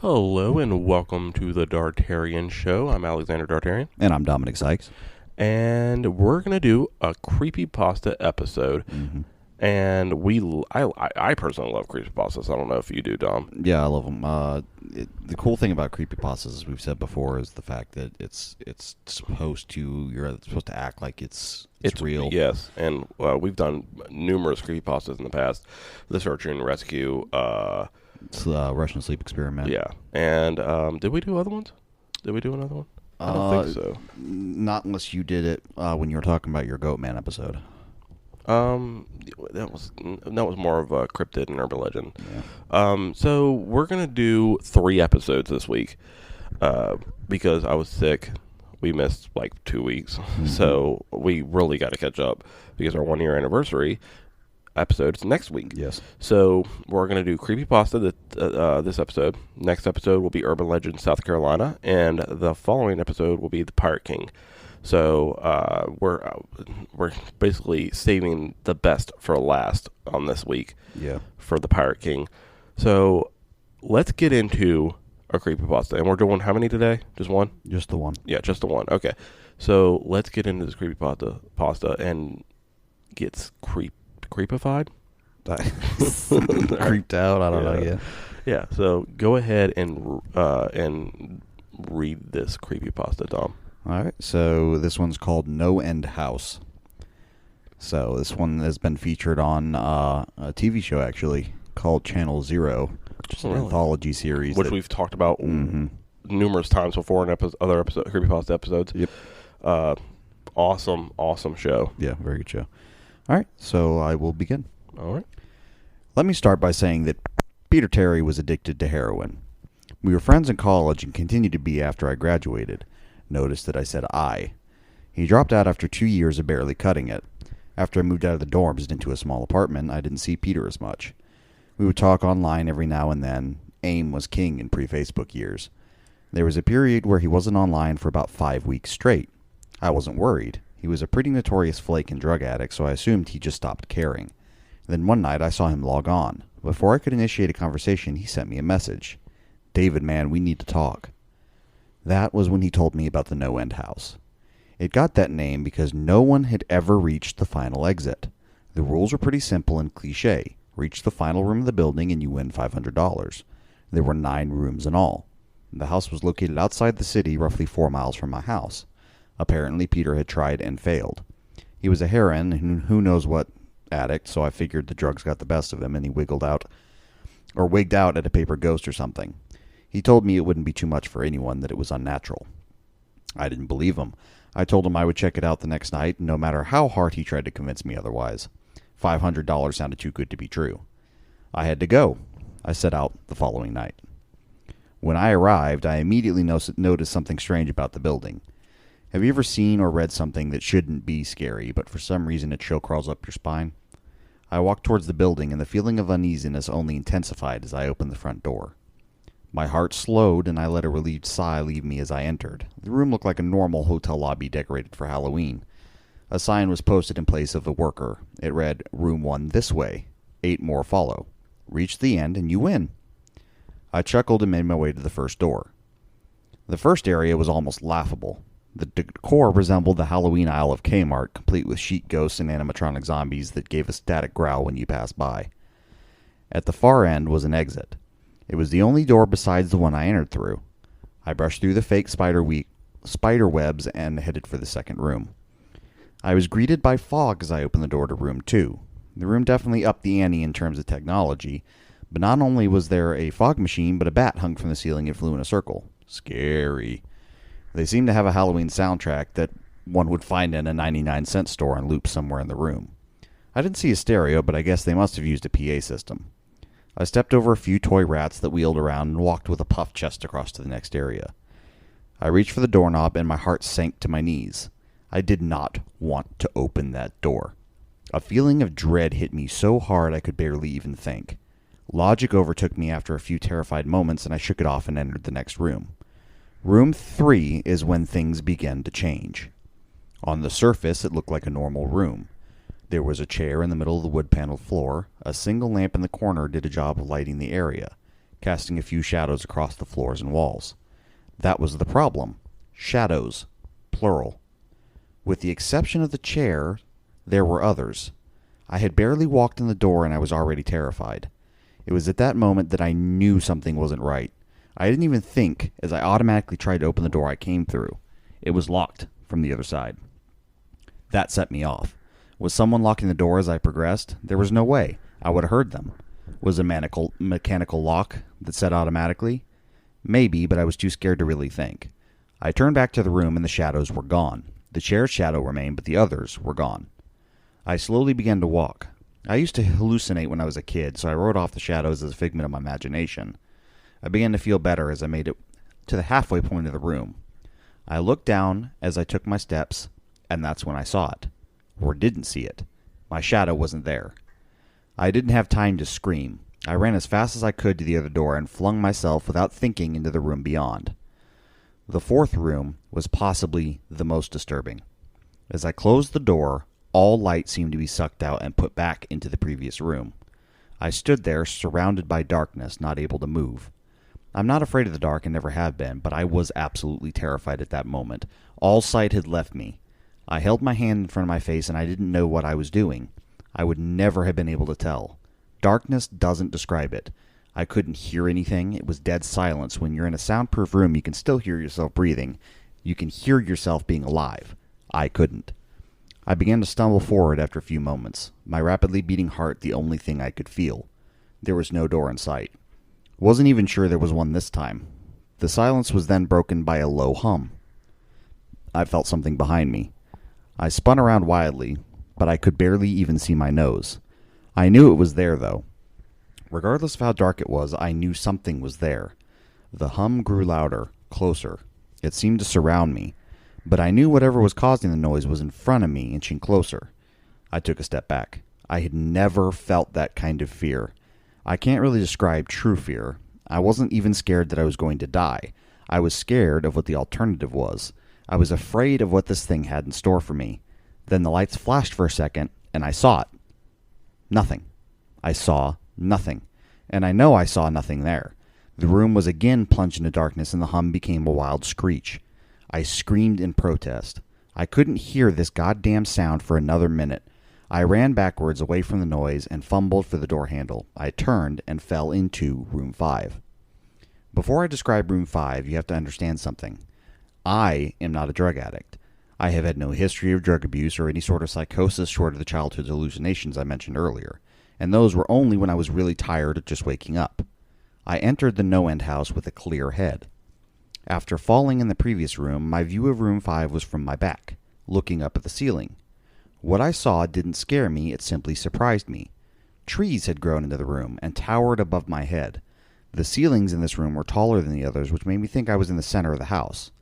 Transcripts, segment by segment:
Hello and welcome to the Dartarian Show. I'm Alexander Dartarian, And I'm Dominic Sykes. and we're gonna do a creepypasta episode. Mm-hmm. And I personally love creepypastas. I don't know if you do, Dom. Yeah, I love them. The cool thing about creepypastas, as we've said before, is the fact that it's supposed to act like it's real. Yes, and we've done numerous creepypastas in the past. The Search and Rescue. It's the Russian sleep experiment. Yeah, and did we do other ones? Did we do another one? I don't think so. Not unless you did it when you were talking about your Goatman episode. That was more of a cryptid and urban legend. Yeah. So we're gonna do 3 episodes this week, because I was sick. We missed like 2 weeks, so we really got to catch up because our 1 year anniversary episode is next week. Yes. So we're gonna do creepypasta this episode. Next episode will be urban legend South Carolina, and the following episode will be the Pirate King. So we're basically saving the best for last on this week. Yeah. For the Pirate King. So let's get into a creepypasta. And we're doing how many today? Just one? Just the one. Yeah, just the one. Okay. So let's get into this creepypasta and get creepified. Creeped out. I don't know. Yeah. Yeah. So go ahead and read this creepypasta, Dom. All right, so this one's called No End House. So this one has been featured on a TV show, actually, called Channel Zero, which is an anthology series. Which we've talked about numerous times before in other creepypasta episodes. Yep. Awesome show. Yeah, very good show. All right, so I will begin. All right. Let me start by saying that Peter Terry was addicted to heroin. We were friends in college and continued to be after I graduated. Notice that I said I. He dropped out after 2 years of barely cutting it. After I moved out of the dorms and into a small apartment, I didn't see Peter as much. We would talk online every now and then. AIM was king in pre-Facebook years. There was a period where he wasn't online for about 5 weeks straight. I wasn't worried. He was a pretty notorious flake and drug addict, so I assumed he just stopped caring. Then one night I saw him log on. Before I could initiate a conversation, he sent me a message. "David, man, we need to talk." That was when he told me about the No End House. It got that name because no one had ever reached the final exit. The rules were pretty simple and cliche. Reach the final room of the building and you win $500. There were 9 rooms in all. The house was located outside the city, roughly 4 miles from my house. Apparently Peter had tried and failed. He was a heroin and who knows what addict, so I figured the drugs got the best of him and he wigged out at a paper ghost or something. He told me it wouldn't be too much for anyone, that it was unnatural. I didn't believe him. I told him I would check it out the next night, no matter how hard he tried to convince me otherwise. $500 sounded too good to be true. I had to go. I set out the following night. When I arrived, I immediately noticed something strange about the building. Have you ever seen or read something that shouldn't be scary, but for some reason a chill crawls up your spine? I walked towards the building, and the feeling of uneasiness only intensified as I opened the front door. My heart slowed, and I let a relieved sigh leave me as I entered. The room looked like a normal hotel lobby decorated for Halloween. A sign was posted in place of the worker. It read, "Room 1 this way. 8 more follow. Reach the end and you win." I chuckled and made my way to the first door. The first area was almost laughable. The decor resembled the Halloween aisle of Kmart, complete with sheet ghosts and animatronic zombies that gave a static growl when you passed by. At the far end was an exit. It was the only door besides the one I entered through. I brushed through the fake spider webs and headed for the second room. I was greeted by fog as I opened the door to room 2. The room definitely upped the ante in terms of technology, but not only was there a fog machine, but a bat hung from the ceiling and flew in a circle. Scary. They seemed to have a Halloween soundtrack that one would find in a 99-cent store on loop somewhere in the room. I didn't see a stereo, but I guess they must have used a PA system. I stepped over a few toy rats that wheeled around and walked with a puffed chest across to the next area. I reached for the doorknob and my heart sank to my knees. I did not want to open that door. A feeling of dread hit me so hard I could barely even think. Logic overtook me after a few terrified moments and I shook it off and entered the next room. Room 3 is when things began to change. On the surface, it looked like a normal room. There was a chair in the middle of the wood-paneled floor. A single lamp in the corner did a job of lighting the area. casting a few shadows across the floors and walls. That was the problem. Shadows. Plural. With the exception of the chair, there were others. I had barely walked in the door and I was already terrified. It was at that moment that I knew something wasn't right. I didn't even think, as I automatically tried to open the door I came through. It was locked from the other side. That set me off. Was someone locking the door as I progressed? There was no way. I would have heard them. Was a mechanical lock that set automatically? Maybe, but I was too scared to really think. I turned back to the room and the shadows were gone. The chair's shadow remained, but the others were gone. I slowly began to walk. I used to hallucinate when I was a kid, so I wrote off the shadows as a figment of my imagination. I began to feel better as I made it to the halfway point of the room. I looked down as I took my steps, and that's when I saw it. Or didn't see it. My shadow wasn't there. I didn't have time to scream. I ran as fast as I could to the other door and flung myself without thinking into the room beyond. The fourth room was possibly the most disturbing. As I closed the door, all light seemed to be sucked out and put back into the previous room. I stood there, surrounded by darkness, not able to move. I'm not afraid of the dark and never have been, but I was absolutely terrified at that moment. All sight had left me. I held my hand in front of my face and I didn't know what I was doing. I would never have been able to tell. Darkness doesn't describe it. I couldn't hear anything. It was dead silence. When you're in a soundproof room, you can still hear yourself breathing. You can hear yourself being alive. I couldn't. I began to stumble forward after a few moments, my rapidly beating heart the only thing I could feel. There was no door in sight. Wasn't even sure there was one this time. The silence was then broken by a low hum. I felt something behind me. I spun around wildly, but I could barely even see my nose. I knew it was there, though. Regardless of how dark it was, I knew something was there. The hum grew louder, closer. It seemed to surround me, but I knew whatever was causing the noise was in front of me, inching closer. I took a step back. I had never felt that kind of fear. I can't really describe true fear. I wasn't even scared that I was going to die. I was scared of what the alternative was. I was afraid of what this thing had in store for me. Then the lights flashed for a second, and I saw it. Nothing. I saw nothing. And I know I saw nothing there. The room was again plunged into darkness, and the hum became a wild screech. I screamed in protest. I couldn't hear this goddamn sound for another minute. I ran backwards away from the noise and fumbled for the door handle. I turned and fell into room 5. Before I describe room 5, you have to understand something. I am not a drug addict. I have had no history of drug abuse or any sort of psychosis short of the childhood hallucinations I mentioned earlier, and those were only when I was really tired of just waking up. I entered the no-end house with a clear head. After falling in the previous room, my view of room 5 was from my back, looking up at the ceiling. What I saw didn't scare me, it simply surprised me. Trees had grown into the room and towered above my head. The ceilings in this room were taller than the others, which made me think I was in the center of the house.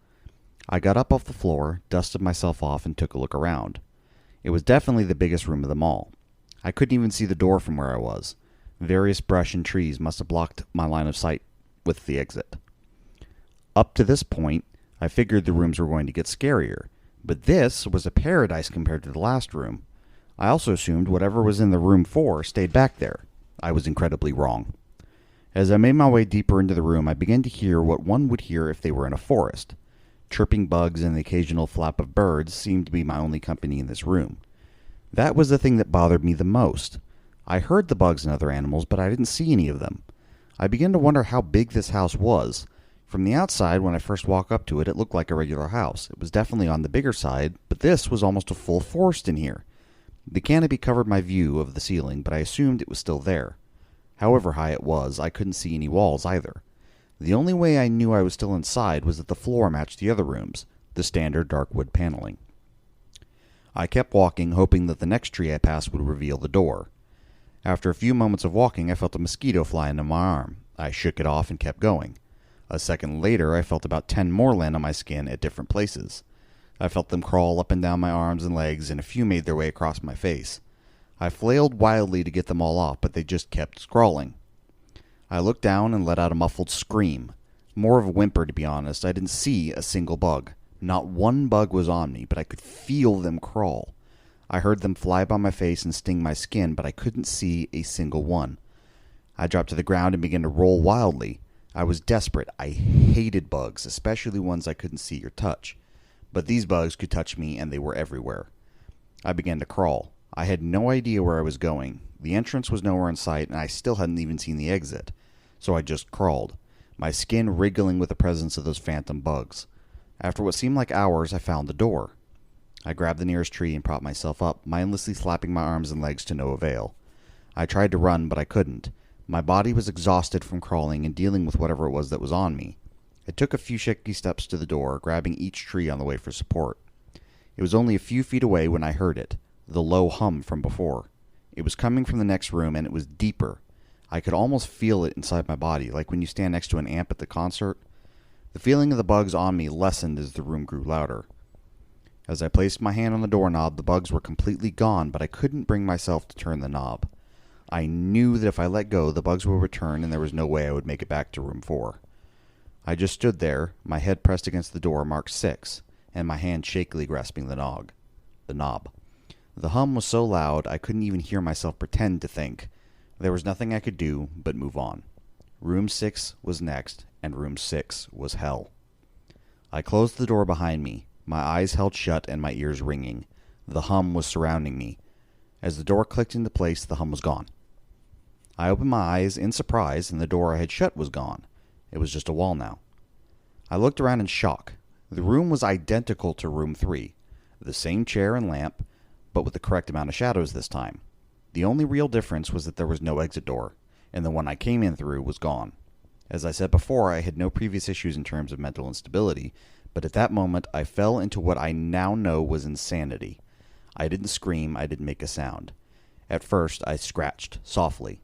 I got up off the floor, dusted myself off, and took a look around. It was definitely the biggest room of them all. I couldn't even see the door from where I was. Various brush and trees must have blocked my line of sight with the exit. Up to this point, I figured the rooms were going to get scarier, but this was a paradise compared to the last room. I also assumed whatever was in the room 4 stayed back there. I was incredibly wrong. As I made my way deeper into the room, I began to hear what one would hear if they were in a forest. Chirping bugs and the occasional flap of birds seemed to be my only company in this room. That was the thing that bothered me the most. I heard the bugs and other animals, but I didn't see any of them. I began to wonder how big this house was. From the outside, when I first walked up to it, it looked like a regular house. It was definitely on the bigger side, but this was almost a full forest in here. The canopy covered my view of the ceiling, but I assumed it was still there. However high it was, I couldn't see any walls either. The only way I knew I was still inside was that the floor matched the other rooms, the standard dark wood paneling. I kept walking, hoping that the next tree I passed would reveal the door. After a few moments of walking, I felt a mosquito fly into my arm. I shook it off and kept going. A second later, I felt about 10 more land on my skin at different places. I felt them crawl up and down my arms and legs, and a few made their way across my face. I flailed wildly to get them all off, but they just kept scrawling. I looked down and let out a muffled scream. More of a whimper, to be honest. I didn't see a single bug. Not one bug was on me, but I could feel them crawl. I heard them fly by my face and sting my skin, but I couldn't see a single one. I dropped to the ground and began to roll wildly. I was desperate. I hated bugs, especially ones I couldn't see or touch. But these bugs could touch me, and they were everywhere. I began to crawl. I had no idea where I was going. The entrance was nowhere in sight, and I still hadn't even seen the exit. So I just crawled, my skin wriggling with the presence of those phantom bugs. After what seemed like hours, I found the door. I grabbed the nearest tree and propped myself up, mindlessly slapping my arms and legs to no avail. I tried to run, but I couldn't. My body was exhausted from crawling and dealing with whatever it was that was on me. I took a few shaky steps to the door, grabbing each tree on the way for support. It was only a few feet away when I heard it, the low hum from before. It was coming from the next room, and it was deeper. I could almost feel it inside my body, like when you stand next to an amp at the concert. The feeling of the bugs on me lessened as the room grew louder. As I placed my hand on the doorknob, the bugs were completely gone, but I couldn't bring myself to turn the knob. I knew that if I let go, the bugs would return, and there was no way I would make it back to room 4. I just stood there, my head pressed against the door marked 6, and my hand shakily grasping the knob. The hum was so loud I couldn't even hear myself pretend to think. There was nothing I could do but move on. Room 6 was next, and room 6 was hell. I closed the door behind me, my eyes held shut and my ears ringing. The hum was surrounding me. As the door clicked into place, the hum was gone. I opened my eyes in surprise, and the door I had shut was gone. It was just a wall now. I looked around in shock. The room was identical to room 3. The same chair and lamp, but with the correct amount of shadows this time. The only real difference was that there was no exit door, and the one I came in through was gone. As I said before, I had no previous issues in terms of mental instability, but at that moment I fell into what I now know was insanity. I didn't scream, I didn't make a sound. At first, I scratched, softly.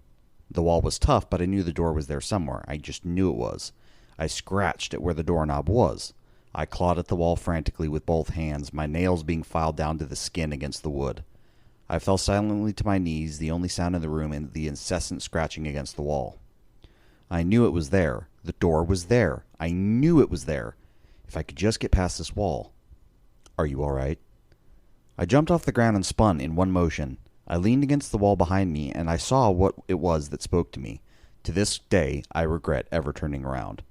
The wall was tough, but I knew the door was there somewhere. I just knew it was. I scratched at where the doorknob was. I clawed at the wall frantically with both hands, my nails being filed down to the skin against the wood. I fell silently to my knees, the only sound in the room and the incessant scratching against the wall. I knew it was there. The door was there. I knew it was there. If I could just get past this wall. Are you all right? I jumped off the ground and spun in one motion. I leaned against the wall behind me, and I saw what it was that spoke to me. To this day, I regret ever turning around.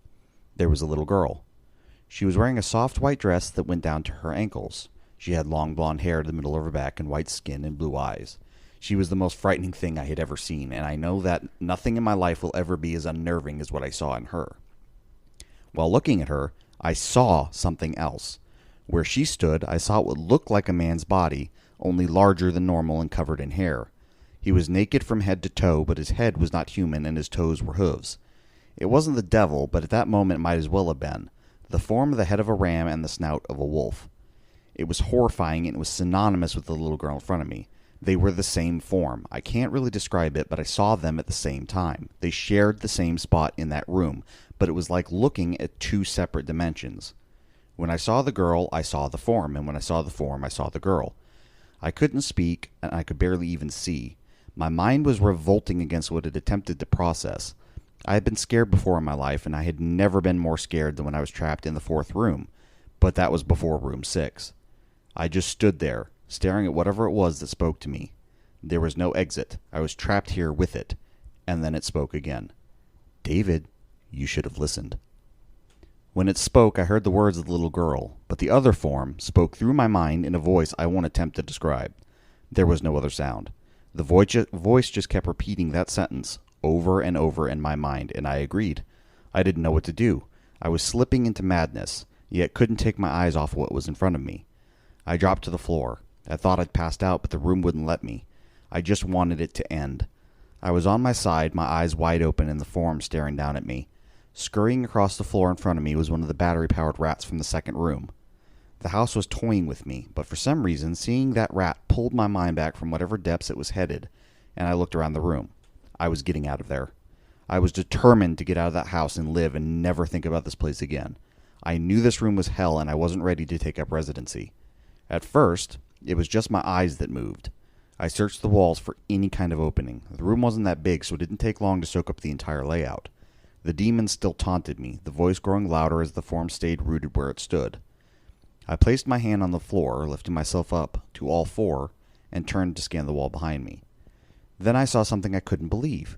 There was a little girl. She was wearing a soft white dress that went down to her ankles. She had long blonde hair to the middle of her back and white skin and blue eyes. She was the most frightening thing I had ever seen, and I know that nothing in my life will ever be as unnerving as what I saw in her. While looking at her, I saw something else. Where she stood, I saw what looked like a man's body, only larger than normal and covered in hair. He was naked from head to toe, but his head was not human and his toes were hooves. It wasn't the devil, but at that moment it might as well have been. The form of the head of a ram and the snout of a wolf. It was horrifying, and it was synonymous with the little girl in front of me. They were the same form. I can't really describe it, but I saw them at the same time. They shared the same spot in that room, but it was like looking at two separate dimensions. When I saw the girl, I saw the form, and when I saw the form, I saw the girl. I couldn't speak, and I could barely even see. My mind was revolting against what it attempted to process. I had been scared before in my life, and I had never been more scared than when I was trapped in the 4th room, but that was before room 6. I just stood there, staring at whatever it was that spoke to me. There was no exit. I was trapped here with it. And then it spoke again. David, you should have listened. When it spoke, I heard the words of the little girl, but the other form spoke through my mind in a voice I won't attempt to describe. There was no other sound. The voice just kept repeating that sentence over and over in my mind, and I agreed. I didn't know what to do. I was slipping into madness, yet couldn't take my eyes off what was in front of me. I dropped to the floor. I thought I'd passed out, but the room wouldn't let me. I just wanted it to end. I was on my side, my eyes wide open, and the form staring down at me. Scurrying across the floor in front of me was one of the battery-powered rats from the 2nd room. The house was toying with me, but for some reason, seeing that rat pulled my mind back from whatever depths it was headed, and I looked around the room. I was getting out of there. I was determined to get out of that house and live and never think about this place again. I knew this room was hell, and I wasn't ready to take up residency. At first, it was just my eyes that moved. I searched the walls for any kind of opening. The room wasn't that big, so it didn't take long to soak up the entire layout. The demon still taunted me, the voice growing louder as the form stayed rooted where it stood. I placed my hand on the floor, lifting myself up to all 4, and turned to scan the wall behind me. Then I saw something I couldn't believe.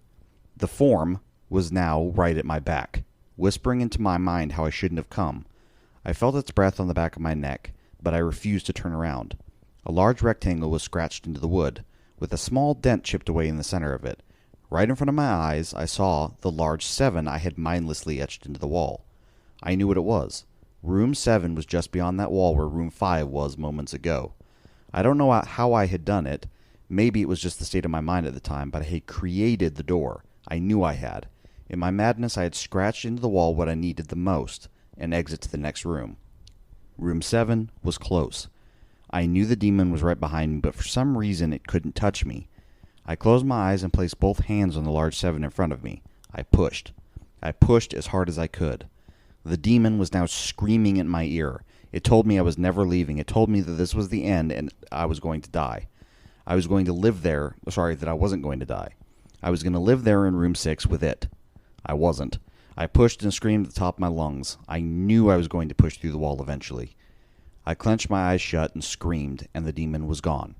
The form was now right at my back, whispering into my mind how I shouldn't have come. I felt its breath on the back of my neck, but I refused to turn around. A large rectangle was scratched into the wood, with a small dent chipped away in the center of it. Right in front of my eyes, I saw the large 7 I had mindlessly etched into the wall. I knew what it was. Room 7 was just beyond that wall where Room 5 was moments ago. I don't know how I had done it. Maybe it was just the state of my mind at the time, but I had created the door. I knew I had. In my madness, I had scratched into the wall what I needed the most, an exit to the next room. Room 7 was close. I knew the demon was right behind me, but for some reason it couldn't touch me. I closed my eyes and placed both hands on the large 7 in front of me. I pushed. I pushed as hard as I could. The demon was now screaming in my ear. It told me I was never leaving. It told me that this was the end and I was going to die. I was going to live there. Sorry, that I wasn't going to die. I was going to live there in room 6 with it. I wasn't. I pushed and screamed at the top of my lungs. I knew I was going to push through the wall eventually. I clenched my eyes shut and screamed, and the demon was gone.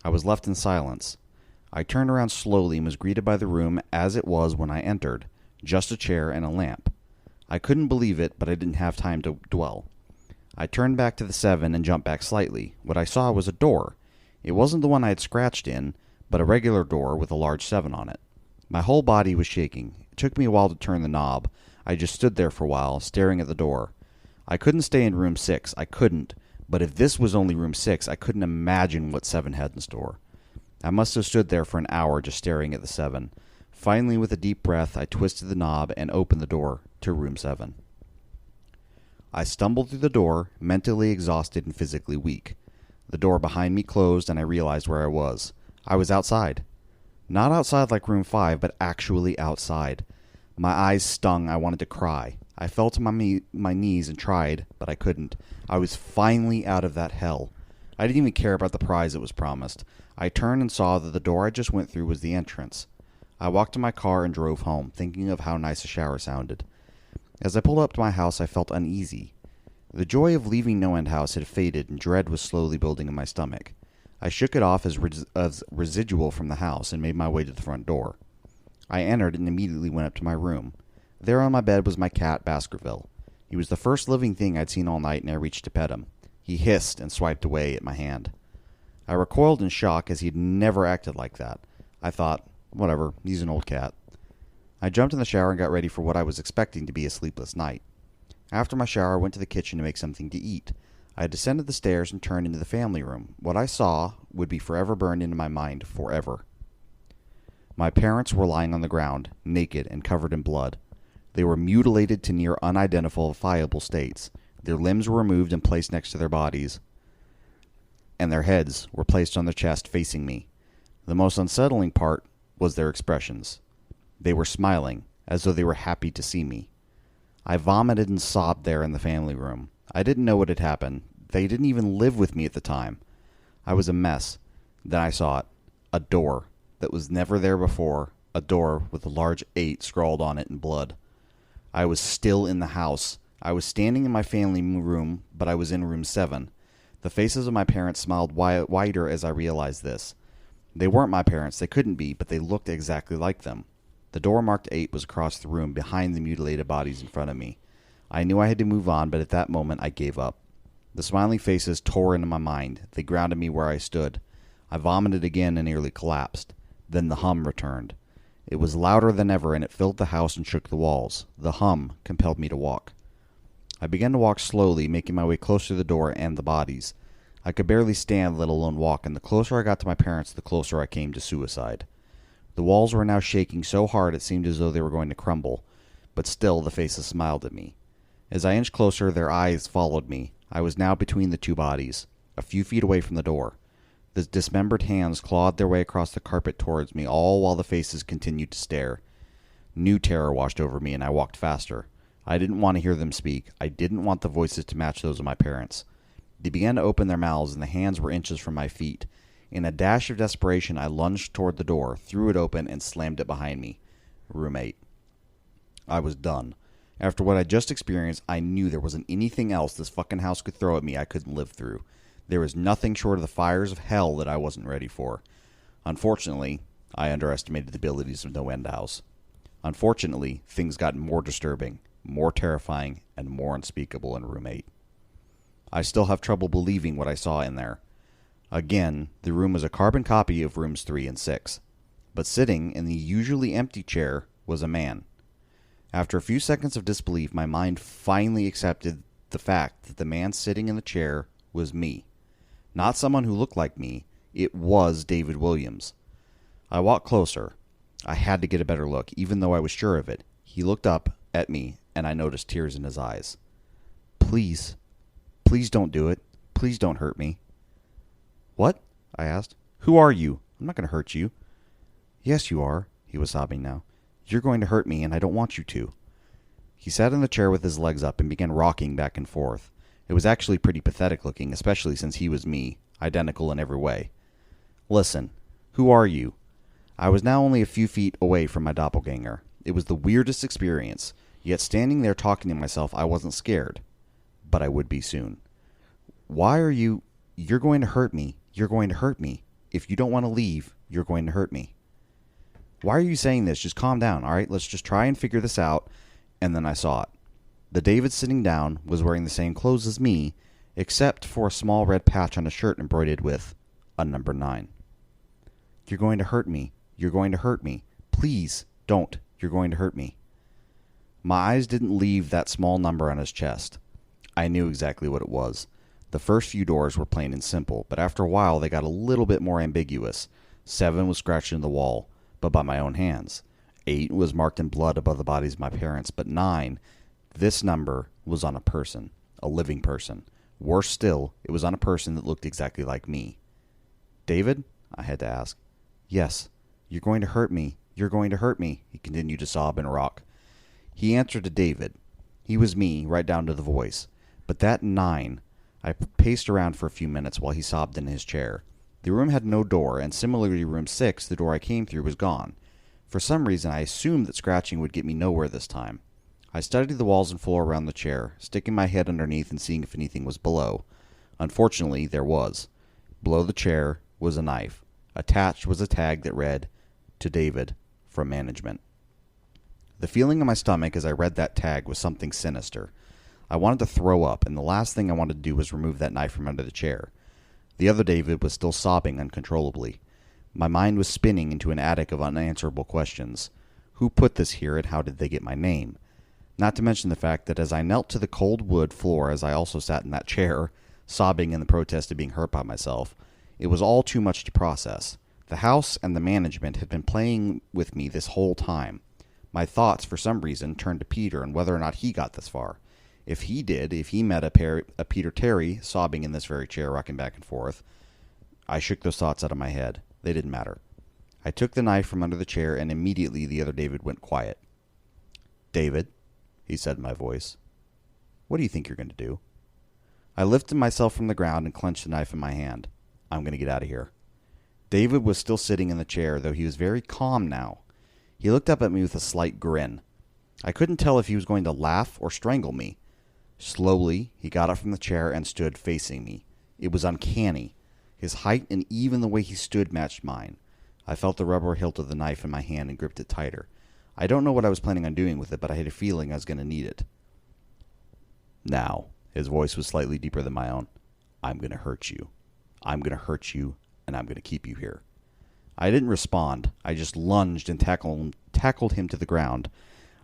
I was left in silence. I turned around slowly and was greeted by the room as it was when I entered, just a chair and a lamp. I couldn't believe it, but I didn't have time to dwell. I turned back to the 7 and jumped back slightly. What I saw was a door. It wasn't the one I had scratched in, but a regular door with a large 7 on it. My whole body was shaking. It took me a while to turn the knob. I just stood there for a while, staring at the door. I couldn't stay in room 6. I couldn't. But if this was only room 6, I couldn't imagine what 7 had in store. I must have stood there for an hour just staring at the 7. Finally, with a deep breath, I twisted the knob and opened the door to room 7. I stumbled through the door, mentally exhausted and physically weak. The door behind me closed and I realized where I was. I was outside. Not outside like room 5, but actually outside. My eyes stung. I wanted to cry. I fell to my knees and tried, but I couldn't. I was finally out of that hell. I didn't even care about the prize that was promised. I turned and saw that the door I just went through was the entrance. I walked to my car and drove home, thinking of how nice a shower sounded. As I pulled up to my house, I felt uneasy. The joy of leaving No End House had faded, and dread was slowly building in my stomach. I shook it off as residual from the house and made my way to the front door. I entered and immediately went up to my room. There on my bed was my cat, Baskerville. He was the first living thing I'd seen all night, and I reached to pet him. He hissed and swiped away at my hand. I recoiled in shock, as he'd never acted like that. I thought, whatever, he's an old cat. I jumped in the shower and got ready for what I was expecting to be a sleepless night. After my shower, I went to the kitchen to make something to eat. I descended the stairs and turned into the family room. What I saw would be forever burned into my mind, forever. My parents were lying on the ground, naked and covered in blood. They were mutilated to near unidentifiable states. Their limbs were removed and placed next to their bodies, and their heads were placed on their chest facing me. The most unsettling part was their expressions. They were smiling, as though they were happy to see me. I vomited and sobbed there in the family room. I didn't know what had happened. They didn't even live with me at the time. I was a mess. Then I saw it. A door that was never there before. A door with a large 8 scrawled on it in blood. I was still in the house. I was standing in my family room, but I was in room 7. The faces of my parents smiled wider as I realized this. They weren't my parents. They couldn't be, but they looked exactly like them. The door marked 8 was across the room, behind the mutilated bodies in front of me. I knew I had to move on, but at that moment I gave up. The smiling faces tore into my mind. They grounded me where I stood. I vomited again and nearly collapsed. Then the hum returned. It was louder than ever, and it filled the house and shook the walls. The hum compelled me to walk. I began to walk slowly, making my way closer to the door and the bodies. I could barely stand, let alone walk, and the closer I got to my parents, the closer I came to suicide. The walls were now shaking so hard it seemed as though they were going to crumble, but still the faces smiled at me. As I inched closer, their eyes followed me. I was now between the two bodies, a few feet away from the door. The dismembered hands clawed their way across the carpet towards me, all while the faces continued to stare. New terror washed over me, and I walked faster. I didn't want to hear them speak. I didn't want the voices to match those of my parents. They began to open their mouths, and the hands were inches from my feet. In a dash of desperation, I lunged toward the door, threw it open, and slammed it behind me. Room 8. I was done. After what I just experienced, I knew there wasn't anything else this fucking house could throw at me I couldn't live through. There was nothing short of the fires of hell that I wasn't ready for. Unfortunately, I underestimated the abilities of No End House. Unfortunately, things got more disturbing, more terrifying, and more unspeakable in room 8. I still have trouble believing what I saw in there. Again, the room was a carbon copy of rooms 3 and 6, but sitting in the usually empty chair was a man. After a few seconds of disbelief, my mind finally accepted the fact that the man sitting in the chair was me. Not someone who looked like me, it was David Williams. I walked closer. I had to get a better look, even though I was sure of it. He looked up at me, and I noticed tears in his eyes. Please don't do it. Please don't hurt me. What? I asked. Who are you? I'm not going to hurt you. Yes, you are. He was sobbing now. You're going to hurt me, and I don't want you to. He sat in the chair with his legs up and began rocking back and forth. It was actually pretty pathetic looking, especially since he was me, identical in every way. Listen, who are you? I was now only a few feet away from my doppelganger. It was the weirdest experience, yet standing there talking to myself, I wasn't scared. But I would be soon. Why are you... You're going to hurt me. You're going to hurt me. If you don't want to leave, you're going to hurt me. Why are you saying this? Just calm down, all right? Let's just try and figure this out. And then I saw it. The David sitting down was wearing the same clothes as me, except for a small red patch on his shirt embroidered with a number 9. You're going to hurt me. You're going to hurt me. Please, don't. You're going to hurt me. My eyes didn't leave that small number on his chest. I knew exactly what it was. The first few doors were plain and simple, but after a while they got a little bit more ambiguous. 7 was scratched into the wall, but by my own hands. 8 was marked in blood above the bodies of my parents, but 9, this number was on a person, a living person. Worse still, it was on a person that looked exactly like me. David? I had to ask. Yes. You're going to hurt me. You're going to hurt me, he continued to sob and rock. He answered to David. He was me, right down to the voice. But that 9, I paced around for a few minutes while he sobbed in his chair. The room had no door, and similarly to room 6, the door I came through was gone. For some reason, I assumed that scratching would get me nowhere this time. I studied the walls and floor around the chair, sticking my head underneath and seeing if anything was below. Unfortunately, there was. Below the chair was a knife. Attached was a tag that read, "To David, from management." The feeling in my stomach as I read that tag was something sinister. I wanted to throw up, and the last thing I wanted to do was remove that knife from under the chair. The other David was still sobbing uncontrollably. My mind was spinning into an attic of unanswerable questions. Who put this here, and how did they get my name? Not to mention the fact that as I knelt to the cold wood floor as I also sat in that chair, sobbing in the protest of being hurt by myself, it was all too much to process. The house and the management had been playing with me this whole time. My thoughts, for some reason, turned to Peter and whether or not he got this far. If he did, if he met a Peter Terry sobbing in this very chair, rocking back and forth, I shook those thoughts out of my head. They didn't matter. I took the knife from under the chair, and immediately the other David went quiet. David, he said in my voice, what do you think you're going to do? I lifted myself from the ground and clenched the knife in my hand. I'm going to get out of here. David was still sitting in the chair, though he was very calm now. He looked up at me with a slight grin. I couldn't tell if he was going to laugh or strangle me. Slowly, he got up from the chair and stood facing me. It was uncanny. His height and even the way he stood matched mine. I felt the rubber hilt of the knife in my hand and gripped it tighter. I don't know what I was planning on doing with it, but I had a feeling I was going to need it. Now, his voice was slightly deeper than my own. I'm going to hurt you. I'm going to hurt you, and I'm going to keep you here. I didn't respond. I just lunged and tackled him to the ground.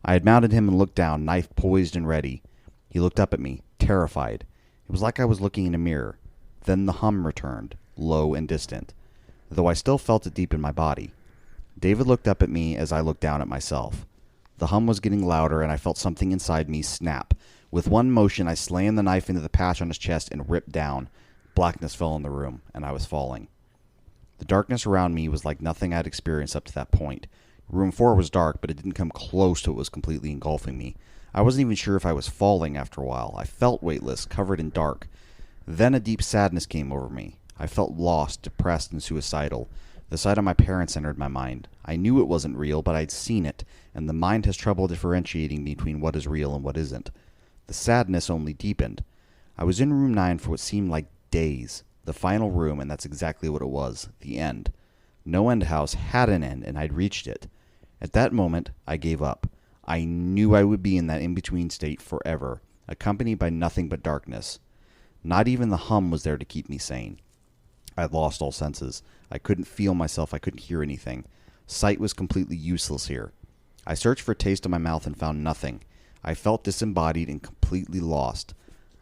I had mounted him and looked down, knife poised and ready. He looked up at me, terrified. It was like I was looking in a mirror. Then the hum returned, low and distant, though I still felt it deep in my body. David looked up at me as I looked down at myself. The hum was getting louder, and I felt something inside me snap. With one motion, I slammed the knife into the patch on his chest and ripped down. Blackness fell in the room, and I was falling. The darkness around me was like nothing I had experienced up to that point. Room 4 was dark, but it didn't come close to what was completely engulfing me. I wasn't even sure if I was falling after a while. I felt weightless, covered in dark. Then a deep sadness came over me. I felt lost, depressed, and suicidal. The sight of my parents entered my mind. I knew it wasn't real, but I'd seen it, and the mind has trouble differentiating between what is real and what isn't. The sadness only deepened. I was in room 9 for what seemed like days. The final room, and that's exactly what it was. The end. No end house had an end, and I'd reached it. At that moment, I gave up. I knew I would be in that in-between state forever, accompanied by nothing but darkness. Not even the hum was there to keep me sane. I had lost all senses. I couldn't feel myself. I couldn't hear anything. Sight was completely useless here. I searched for a taste in my mouth and found nothing. I felt disembodied and completely lost.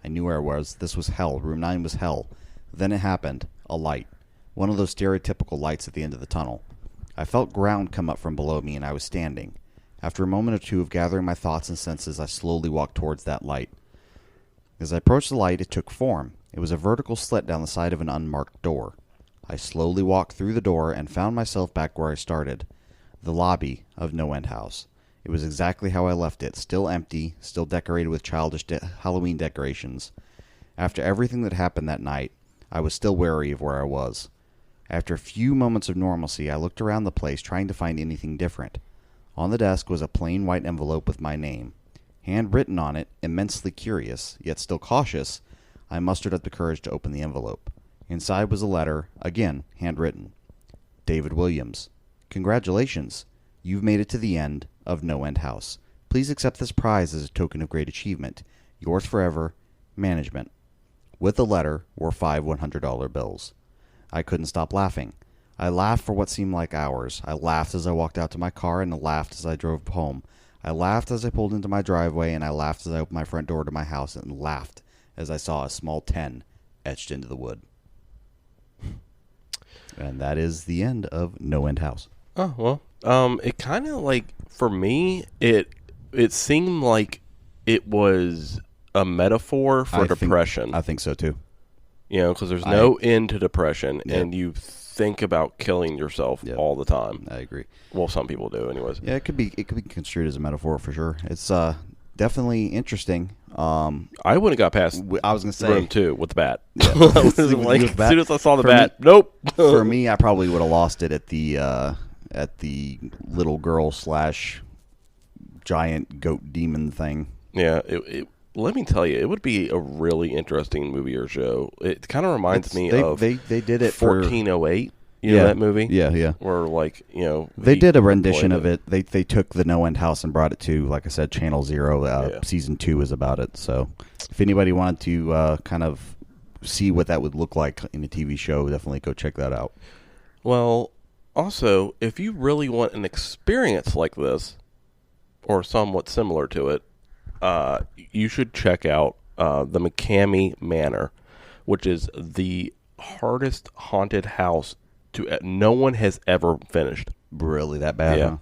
I knew where I was. This was hell. Room 9 was hell. Then it happened. A light. One of those stereotypical lights at the end of the tunnel. I felt ground come up from below me, and I was standing. After a moment or two of gathering my thoughts and senses, I slowly walked towards that light. As I approached the light, it took form. It was a vertical slit down the side of an unmarked door. I slowly walked through the door and found myself back where I started. The lobby of No End House. It was exactly how I left it, still empty, still decorated with childish Halloween decorations. After everything that happened that night, I was still wary of where I was. After a few moments of normalcy, I looked around the place trying to find anything different. On the desk was a plain white envelope with my name. Handwritten on it, immensely curious, yet still cautious, I mustered up the courage to open the envelope. Inside was a letter, again handwritten. David Williams. Congratulations. You've made it to the end of No End House. Please accept this prize as a token of great achievement. Yours forever, Management. With the letter were 5 $100 bills. I couldn't stop laughing. I laughed for what seemed like hours. I laughed as I walked out to my car, and I laughed as I drove home. I laughed as I pulled into my driveway, and I laughed as I opened my front door to my house, and laughed as I saw a small 10 etched into the wood. And that is the end of No End House. Oh, well, it kind of like, for me, it seemed like it was a metaphor for depression. I think so, too. You know, because there's no end to depression, and you think about killing yourself all the time. I agree. Well, some people do, anyways. Yeah, it could be construed as a metaphor for sure. It's definitely interesting. I wouldn't have got past I was going to say room 2 with the bat. Yeah. I was like, as soon as I saw the bat, nope. For me, I probably would have lost it at the little girl / giant goat demon thing. Yeah, let me tell you, it would be a really interesting movie or show. It kind of reminds me of they did it 1408. You know that movie? Yeah. Where, like, you know, they did a rendition of it. They took the No End House and brought it to, like I said, Channel Zero. Season 2 is about it. So if anybody wanted to kind of see what that would look like in a TV show, definitely go check that out. Well, also, if you really want an experience like this, or somewhat similar to it, you should check out the McCamey Manor, which is the hardest haunted house no one has ever finished. Really, that bad? Yeah. Huh?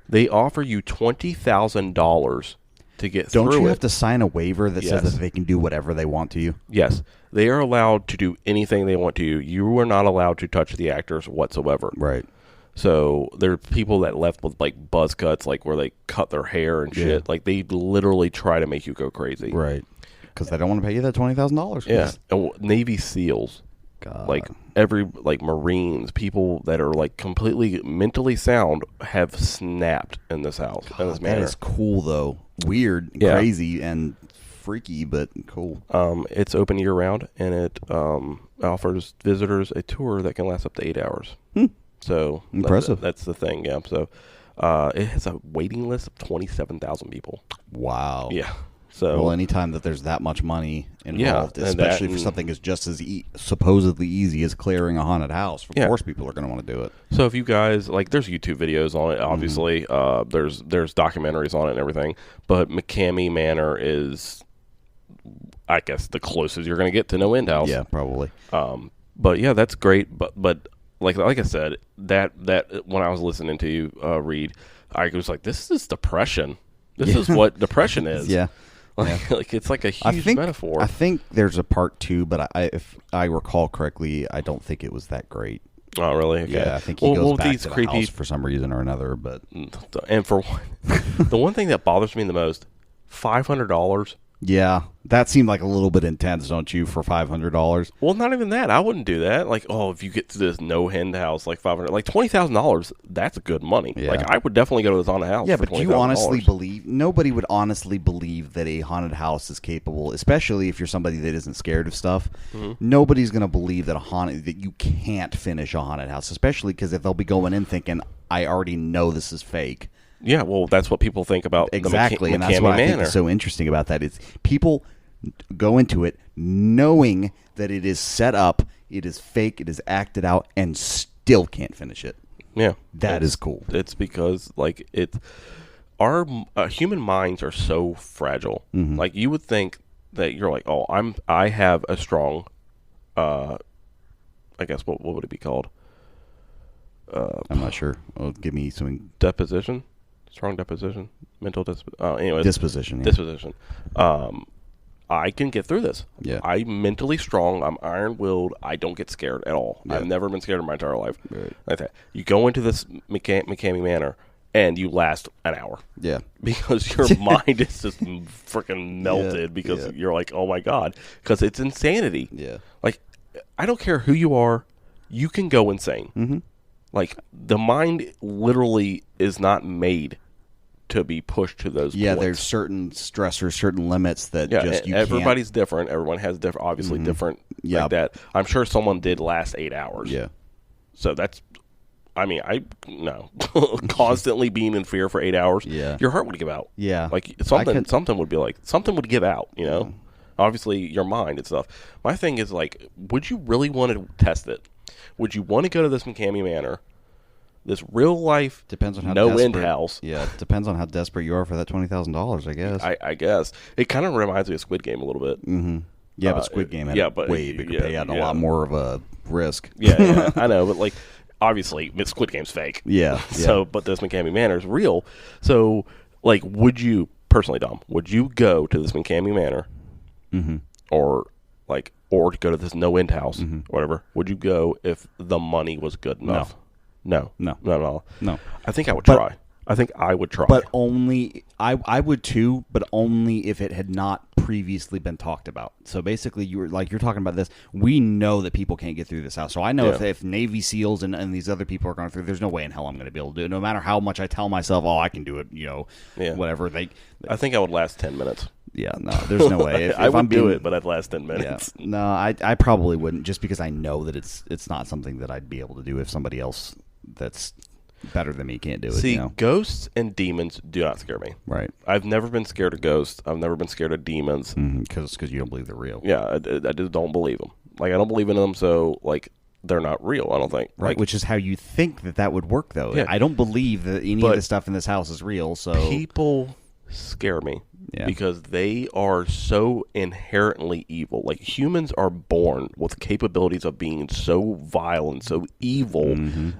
They offer you $20,000 to get through it. Don't you have to sign a waiver that says that they can do whatever they want to you? Yes. They are allowed to do anything they want to you. You are not allowed to touch the actors whatsoever. Right. So there are people that left with, like, buzz cuts, like where they cut their hair and shit. Like, they literally try to make you go crazy. Right. Because they don't want to pay you that $20,000. Yeah. And Navy SEALs. God. Like, Marines, people that are, like, completely mentally sound have snapped in this house. God, in this manor. That is cool, though. Weird, crazy, and freaky, but cool. It's open year-round, and it offers visitors a tour that can last up to 8 hours. So impressive. That's the thing, yeah. So it has a waiting list of 27,000 people. Wow. Yeah. So, well, anytime that there's that much money involved, especially for something as just as supposedly easy as clearing a haunted house, of course people are going to want to do it. So if you guys, like, there's YouTube videos on it, obviously. There's documentaries on it and everything. But McCamey Manor is, I guess, the closest you're going to get to No End House. Yeah, probably. But yeah, that's great. But like I said, that when I was listening to you read, I was like, this is depression. This is what depression is. Yeah. Like it's like a huge metaphor. I think there's a part 2, but if I recall correctly, I don't think it was that great. Oh, really? Okay. Yeah, I think he goes back to the house for some reason or another. But for the one thing that bothers me the most, $500. Yeah, that seemed like a little bit intense, don't you, for $500? Well, not even that. I wouldn't do that. Like, if you get to this No End House, like $500, like $20,000, that's good money. Yeah. Like, I would definitely go to this haunted house. Yeah, but do you honestly believe? Nobody would honestly believe that a haunted house is capable, especially if you're somebody that isn't scared of stuff. Nobody's going to believe that you can't finish a haunted house, especially because if they'll be going in thinking, I already know this is fake. Yeah, well, that's what people think about Exactly, the and that's McCamey what I think Manor. is so interesting about that. Is people go into it knowing that it is set up, it is fake, it is acted out, and still can't finish it. Yeah, That is cool. It's because like our human minds are so fragile. Mm-hmm. Like you would think that you're like, oh, I have a strong, I guess what would it be called? I'm not sure. Give me something. Deposition, strong deposition, mental anyways, Disposition. Yeah. disposition. I can get through this. Yeah. I'm mentally strong. I'm iron-willed. I don't get scared at all. Yeah. I've never been scared in my entire life. Right. Like that. You go into this McCamey Manor, and you last an hour Yeah. because your mind is just freaking melted because yeah. you're like, oh my God, because it's insanity. Yeah. Like, I don't care who you are, you can go insane. Mm-hmm. Like, the mind literally is not made to be pushed to those Yeah, points. there's certain stressors, certain limits that Yeah, just you everybody's different. Everyone has different, obviously different. Yeah. Like that. I'm sure someone did last 8 hours. can't. Yeah. So that's, I mean, no, constantly being in fear for 8 hours. Yeah. Your heart would give out. Yeah. Like I could- something would be like, something would give out, you know? Obviously your mind and stuff. My thing is like, would you really want to test it? Would you want to go to this McCamey Manor, this real life, Depends on how no end desperate- house? Yeah, it depends on how desperate you are for that $20,000, I guess. I guess. It kind of reminds me of Squid Game a little bit. Mm-hmm. Yeah, but Squid Game had yeah, a but- way bigger yeah, payout and a yeah. lot more of a risk. Yeah, I know, but like, obviously, Squid Game's fake. Yeah, So, but this McCamey Manor is real. So, like, would you personally, Dom? Would you go to this McCamey Manor, or to go to this no end house, or whatever? Would you go if the money was good enough? No, No. not at all. No. I think I would But- try. I think I would try. But only I would too, but only if it had not previously been talked about. So basically, you're talking about this. We know that people can't get through this house. So I know Yeah. if Navy SEALs and these other people are going through, there's no way in hell I'm going to be able to do it. No matter how much I tell myself, oh, I can do it. Yeah. Whatever I think I would last 10 minutes. Yeah, no, there's no way. If I would I'm do being- it, but I'd last 10 Yeah, minutes. no, I probably wouldn't, just because I know that it's not something that I'd be able to do if somebody else that's better than me can't do it. See, ghosts and demons do not scare me. Right? I've never been scared of ghosts. I've never been scared of demons. Because you don't believe they're real. Yeah, I just don't believe them. Like, I don't believe in them, so, like, they're not real, I don't think. Right, Like, which is how you think that would work, though. Yeah. I don't believe that any of But the stuff in this house is real. So people scare me Yeah. because they are so inherently evil. Like, humans are born with capabilities of being so vile and so evil.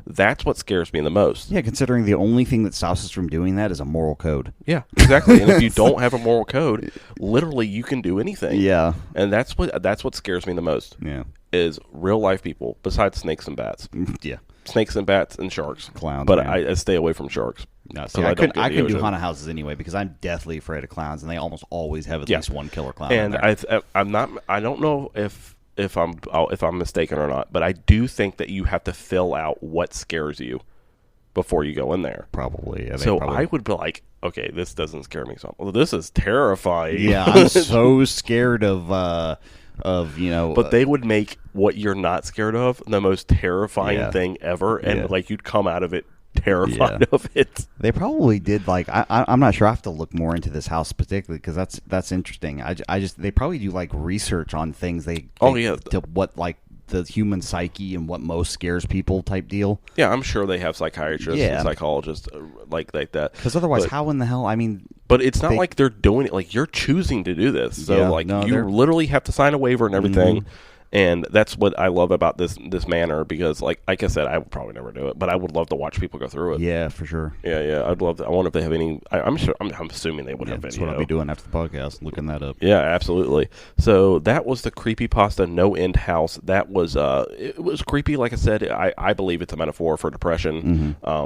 That's what scares me the most. yeah, considering the only thing that stops us from doing that is a moral code. Yeah, exactly. And if you don't have a moral code, literally you can do anything. Yeah, And that's what scares me the most. yeah, Is real life people besides snakes and bats. yeah. Snakes and bats and sharks. Clowns, But man. I stay away from sharks. No, 'Cause see, I don't couldn't get the do ocean. haunted houses anyway because I'm deathly afraid of clowns, and they almost always have at Yeah. least one killer clown. in And there. I'm not. I don't know if I'm mistaken or not, but I do think that you have to fill out what scares you before you go in there. Probably. Yeah, they So probably- I would be like, okay, this doesn't scare me. So well, this is terrifying. Yeah, I'm so scared of But they would make what you're not scared of the most terrifying Yeah. thing ever, and Yeah. like you'd come out of it terrified of it. They probably did. Like I'm not sure. I have to look more into this house particularly because that's interesting. I just they probably do like research on things. Oh, yeah. to what like the human psyche and what most scares people type deal. Yeah, I'm sure they have psychiatrists Yeah. and psychologists like that. Because otherwise, But- how in the hell? I mean, But it's not They- like they're doing it. Like, you're choosing to do this. So, Yeah, like, no, you they're- literally have to sign a waiver and everything. And that's what I love about this manor because, like I said, I would probably never do it, but I would love to watch people go through it. yeah, for sure. Yeah. I'd love to. I wonder if they have any. I'm sure. I'm assuming they would Yeah, have that's video. what I'll be doing after the podcast, looking that up. Yeah, absolutely. So that was the creepypasta No End House. That was it was creepy. Like I said, I believe it's a metaphor for depression. I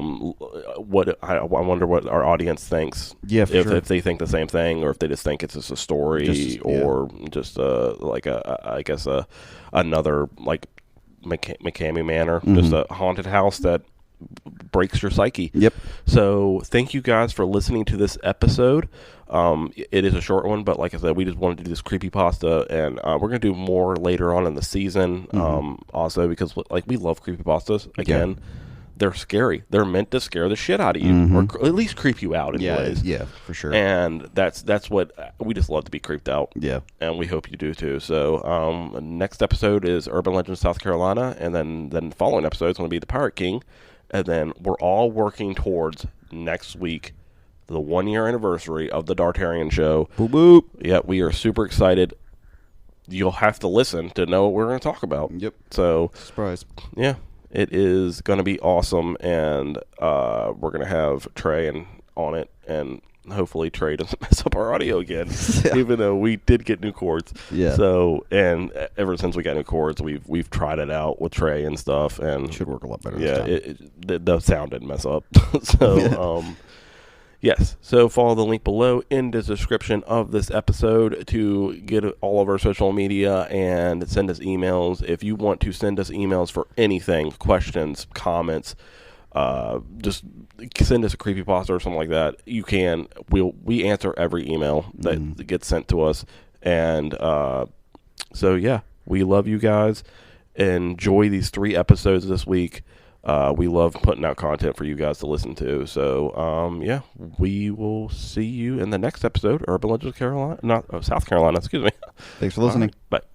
wonder what our audience thinks. Yeah, for if, sure. if they think the same thing, or if they just think it's just a story, Just- or just like I guess another like McCamey Manor, just a haunted house that breaks your psyche. Yep. So thank you guys for listening to this episode. It is a short one, but like I said, we just wanted to do this creepypasta, and we're going to do more later on in the season. Also, because like we love creepypastas. Again, they're scary. They're meant to scare the shit out of you, or at least creep you out in ways. Yeah, for sure. And that's what we just love to be creeped out. Yeah. And we hope you do too. So next episode is Urban Legends South Carolina, and then the following episode is going to be the Pirate King, and then we're all working towards next week, the 1 year anniversary of the Dartarian show. Boop boop. Yeah, we are super excited. You'll have to listen to know what we're going to talk about. Yep. So Surprise. yeah, it is going to be awesome, and we're going to have Trey on it, and hopefully Trey doesn't mess up our audio again, even though we did get new cords. Yeah. So, and ever since we got new cords, we've tried it out with Trey and stuff, and Should work a lot better. yeah, this time. the sound didn't mess up. So, yes. So follow the link below in the description of this episode to get all of our social media and send us emails. If you want to send us emails for anything, questions, comments, just send us a creepypasta or something like that. You can. We answer every email that gets sent to us. And so, yeah, we love you guys. Enjoy these 3 episodes this week. We love putting out content for you guys to listen to. So, yeah, we will see you in the next episode, Urban Legends South Carolina. Excuse me. Thanks for listening. All right, bye.